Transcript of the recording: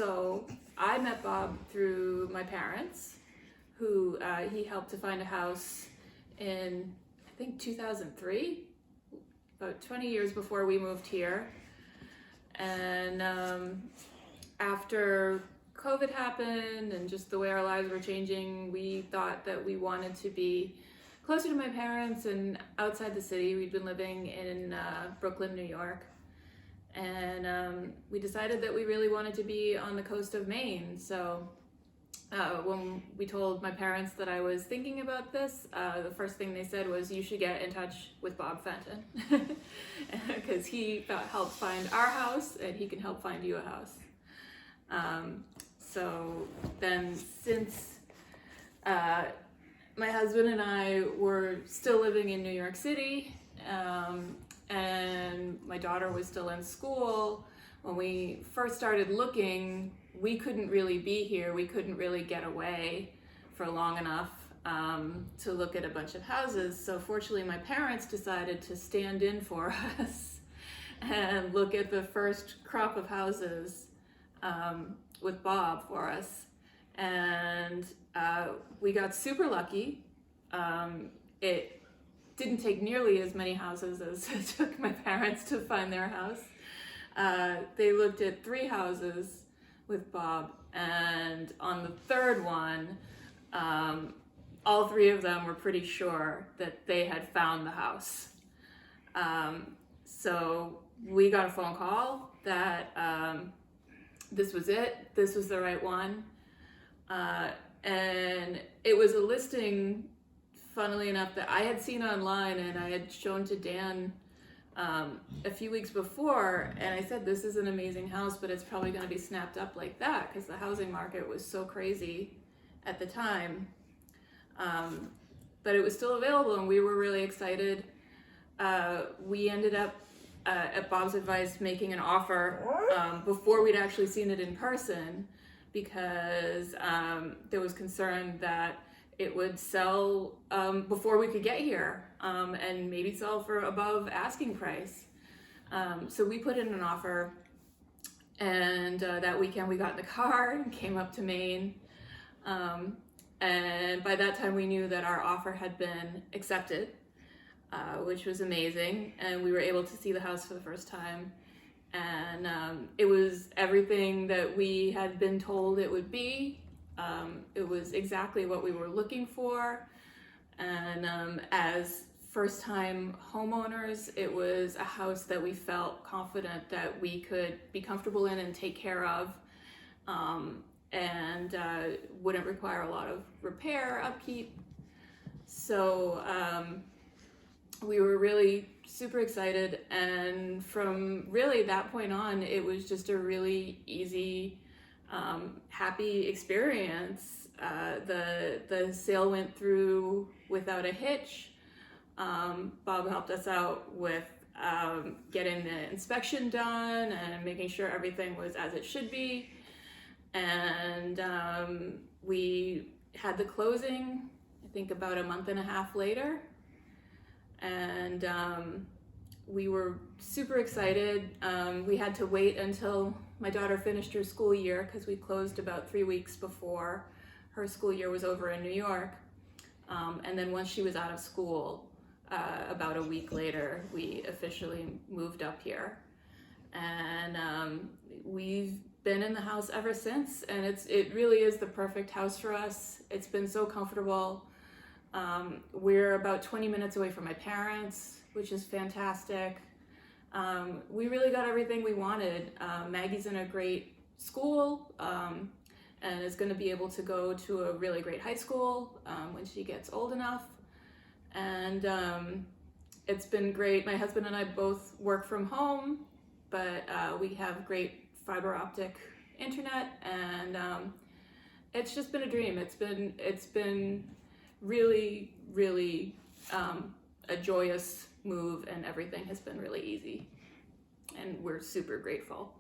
So I met Bob through my parents, who he helped to find a house in, I think, 2003, about 20 years before we moved here. And after COVID happened and just the way our lives were changing, we thought that we wanted to be closer to my parents and outside the city. We'd been living in Brooklyn, New York. And we decided that we really wanted to be on the coast of Maine. So when we told my parents that I was thinking about this, the first thing they said was, you should get in touch with Bob Fenton, because he helped find our house and he can help find you a house. So then, since my husband and I were still living in New York City, and my daughter was still in school, when we first started looking, we couldn't really be here. We couldn't really get away for long enough to look at a bunch of houses. So fortunately, my parents decided to stand in for us and look at the first crop of houses with Bob for us. And we got super lucky. It didn't take nearly as many houses as it took my parents to find their house. They looked at 3 houses with Bob, and on the third one, all 3 of them were pretty sure that they had found the house. So we got a phone call that this was it, this was the right one. And it was a listing, funnily enough, that I had seen online and I had shown to Dan a few weeks before, and I said, this is an amazing house, but it's probably going to be snapped up like that because the housing market was so crazy at the time. But it was still available and we were really excited. We ended up, at Bob's advice, making an offer before we'd actually seen it in person, because there was concern that it would sell before we could get here, and maybe sell for above asking price. So we put in an offer, and that weekend we got in the car and came up to Maine. And by that time we knew that our offer had been accepted, which was amazing. And we were able to see the house for the first time. And it was everything that we had been told it would be. It was exactly what we were looking for. And as first-time homeowners, it was a house that we felt confident that we could be comfortable in and take care of, and wouldn't require a lot of repair, upkeep. So we were really super excited, and from really that point on, it was just a really easy, happy experience. The sale went through without a hitch. Bob helped us out with getting the inspection done and making sure everything was as it should be. And we had the closing, I think, about a month and a half later. And we were super excited. We had to wait until my daughter finished her school year, because we closed about 3 weeks before her school year was over in New York. And then once she was out of school, about a week later, we officially moved up here. And we've been in the house ever since, and it really is the perfect house for us. It's been so comfortable. We're about 20 minutes away from my parents, which is fantastic. We really got everything we wanted. Maggie's in a great school, and is going to be able to go to a really great high school when she gets old enough. And it's been great. My husband and I both work from home, but we have great fiber optic internet, and it's just been a dream. It's been really, really a joyous move, and everything has been really easy, and we're super grateful.